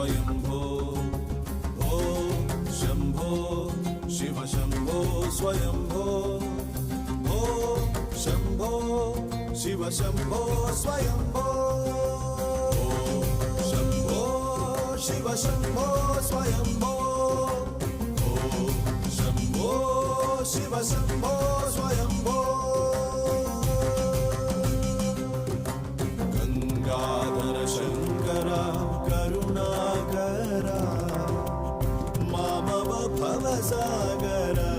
Swayambho ओ Shambho Shiv Shambho Swayambho ओ Shambho Shiv Shambho Swayambho Shambho Shiv Shambho Swayambho ओ Shambho Shiv Shambho Swayambho Gangadhar Shankara करुणाकरा मामव भवसागरा